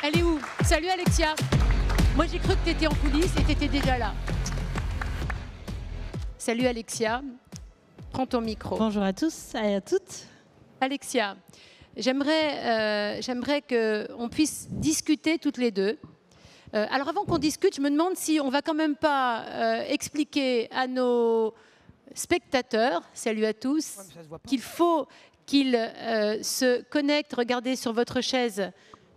Elle est où? Salut Alexia. Moi j'ai cru que tu étais en coulisses et tu étais déjà là. Salut Alexia. Prends ton micro. Bonjour à tous et à toutes. Alexia, j'aimerais qu'on puisse discuter toutes les deux. Alors avant qu'on discute, je me demande si on va quand même pas expliquer à nos spectateurs, salut à tous, qu'il faut qu'ils se connectent. Regardez sur votre chaise,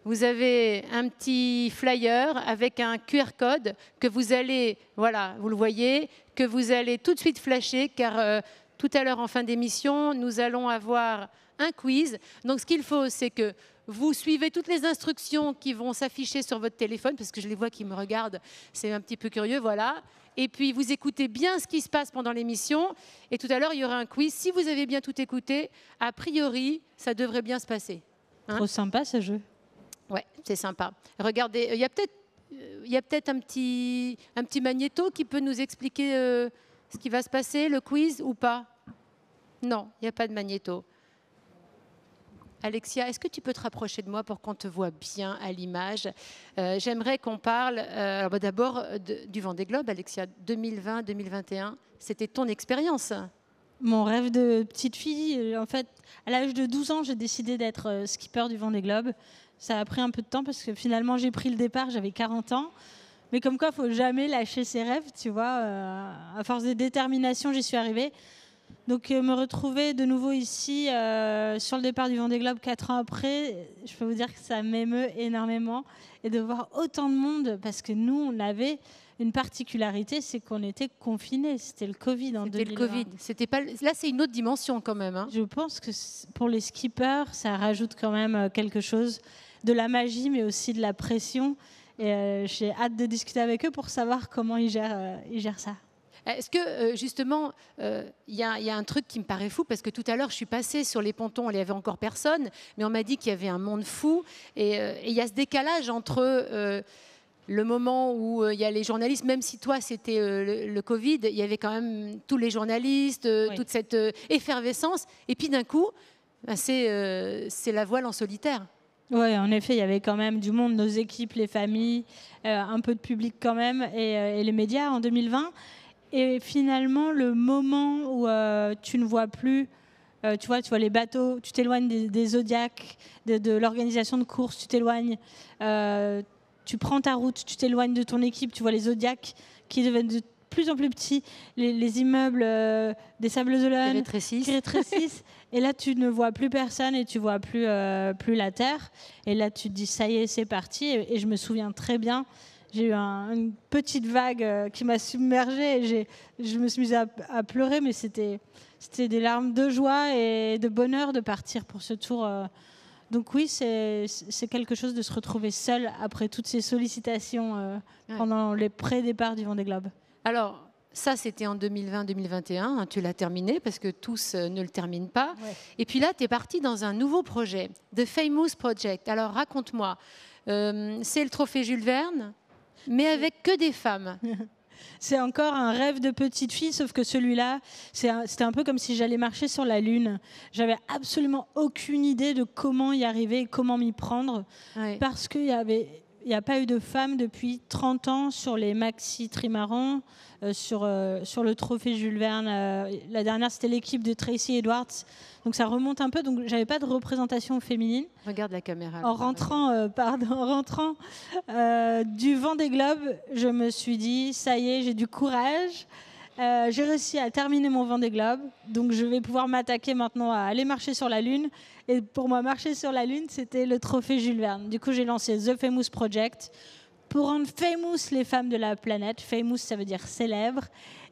vous avez un petit flyer avec un QR code que vous allez, voilà, vous le voyez, que vous allez tout de suite flasher car tout à l'heure en fin d'émission, nous allons avoir un quiz. Donc ce qu'il faut, c'est que vous suivez toutes les instructions qui vont s'afficher sur votre téléphone, parce que je les vois qui me regardent, c'est un petit peu curieux, voilà. Et puis vous écoutez bien ce qui se passe pendant l'émission. Et tout à l'heure, il y aura un quiz. Si vous avez bien tout écouté, a priori, ça devrait bien se passer. Hein? Trop sympa ce jeu. Ouais, c'est sympa. Regardez, il y a peut-être un petit magnéto qui peut nous expliquer ce qui va se passer, le quiz ou pas? Non, il n'y a pas de magnéto. Alexia, est-ce que tu peux te rapprocher de moi pour qu'on te voit bien à l'image? J'aimerais qu'on parle d'abord du Vendée Globe, Alexia, 2020-2021. C'était ton expérience. Mon rêve de petite fille. En fait, à l'âge de 12 ans, j'ai décidé d'être skipper du Vendée Globe. Ça a pris un peu de temps parce que finalement, j'ai pris le départ, j'avais 40 ans. Mais comme quoi, il ne faut jamais lâcher ses rêves, tu vois. À force de détermination, j'y suis arrivée. Donc me retrouver de nouveau ici sur le départ du Vendée Globe 4 ans après, je peux vous dire que ça m'émeut énormément. Et de voir autant de monde, parce que nous, on avait une particularité, c'est qu'on était confinés. C'était le Covid en 2020. C'était le Covid. C'était pas... Là, c'est une autre dimension quand même. Hein. Je pense que pour les skippers, ça rajoute quand même quelque chose, de la magie, mais aussi de la pression. Et j'ai hâte de discuter avec eux pour savoir comment ils gèrent ça. Est-ce que, justement, il y a un truc qui me paraît fou, parce que tout à l'heure, je suis passée sur les pontons, il n'y avait encore personne, mais on m'a dit qu'il y avait un monde fou, et il y a ce décalage entre le moment où il y a les journalistes, même si toi, c'était le Covid, il y avait quand même tous les journalistes, oui, toute cette effervescence, et puis d'un coup, c'est la voile en solitaire. Oui, en effet, il y avait quand même du monde, nos équipes, les familles, un peu de public quand même, et les médias en 2020. Et finalement, le moment où tu ne vois plus, tu vois les bateaux, tu t'éloignes des Zodiacs, de l'organisation de course, tu t'éloignes, tu prends ta route, tu t'éloignes de ton équipe, tu vois les Zodiacs qui deviennent de plus en plus petits, les immeubles des Sables d'Olonne qui rétrécissent. Et là, tu ne vois plus personne et tu vois plus la terre. Et là, tu te dis, ça y est, c'est parti. Et je me souviens très bien, j'ai eu une petite vague qui m'a submergée et je me suis mise à pleurer, mais c'était des larmes de joie et de bonheur de partir pour ce tour. Donc oui, c'est quelque chose de se retrouver seul après toutes ces sollicitations pendant les pré-départs du Vendée Globe. Alors, ça, c'était en 2020-2021. Hein, tu l'as terminé parce que tous ne le terminent pas. Ouais. Et puis là, tu es parti dans un nouveau projet, The Famous Project. Alors, raconte-moi. C'est le trophée Jules Verne, mais avec que des femmes. C'est encore un rêve de petite fille, sauf que celui-là, c'était un peu comme si j'allais marcher sur la Lune. J'avais absolument aucune idée de comment y arriver, comment m'y prendre, ouais, parce qu'il n'y a pas eu de femmes depuis 30 ans sur les maxi trimarans, sur le trophée Jules Verne. La dernière, c'était l'équipe de Tracy Edwards. Donc ça remonte un peu. Donc j'avais pas de représentation féminine. Regarde la caméra. En rentrant du Vendée Globe, je me suis dit, ça y est, j'ai du courage. J'ai réussi à terminer mon Vendée Globe. Donc je vais pouvoir m'attaquer maintenant à aller marcher sur la Lune. Et pour moi, marcher sur la Lune, c'était le trophée Jules Verne. Du coup, j'ai lancé The Famous Project pour rendre famous les femmes de la planète. Famous, ça veut dire célèbre.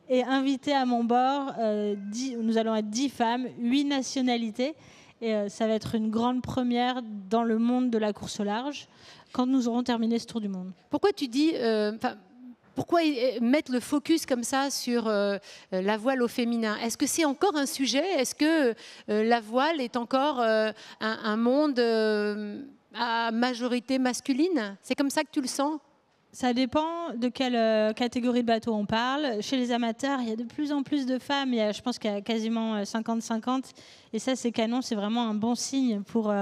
Et inviter à mon bord, nous allons être 10 femmes, 8 nationalités. Et ça va être une grande première dans le monde de la course au large quand nous aurons terminé ce tour du monde. Pourquoi tu dis... Pourquoi mettre le focus comme ça sur la voile au féminin? Est-ce que c'est encore un sujet? Est-ce que la voile est encore un monde à majorité masculine? C'est comme ça que tu le sens? Ça dépend de quelle catégorie de bateau on parle. Chez les amateurs, il y a de plus en plus de femmes. Je pense qu'il y a quasiment 50-50. Et ça, c'est canon. C'est vraiment un bon signe pour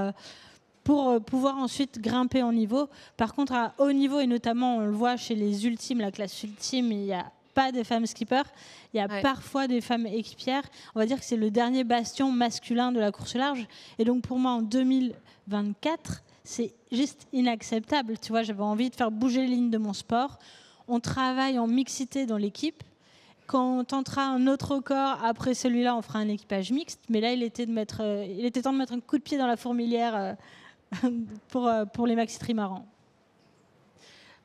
pour pouvoir ensuite grimper en niveau. Par contre, à haut niveau, et notamment on le voit chez les ultimes, la classe ultime, il n'y a pas des femmes skippers, il y a parfois des femmes équipières. On va dire que c'est le dernier bastion masculin de la course large. Et donc pour moi, en 2024, c'est juste inacceptable. Tu vois, j'avais envie de faire bouger les lignes de mon sport. On travaille en mixité dans l'équipe. Quand on tentera un autre record, après celui-là, on fera un équipage mixte. Mais là, il était temps de mettre un coup de pied dans la fourmilière pour les maxi trimarans.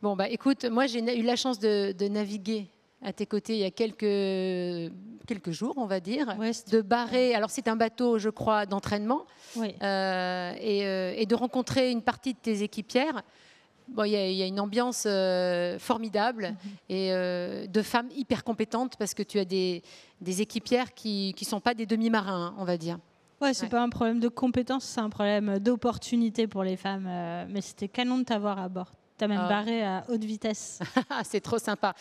Bon, bah, écoute, moi, j'ai eu la chance de naviguer à tes côtés il y a quelques jours, on va dire, de barrer. Alors, c'est un bateau, je crois, d'entraînement, et de rencontrer une partie de tes équipières. Bon, il y a une ambiance formidable et de femmes hyper compétentes parce que tu as des équipières qui ne sont pas des demi-marins, on va dire. Ouais, c'est pas un problème de compétence, c'est un problème d'opportunité pour les femmes. Mais c'était canon de t'avoir à bord. Tu as même barré à haute vitesse. C'est trop sympa.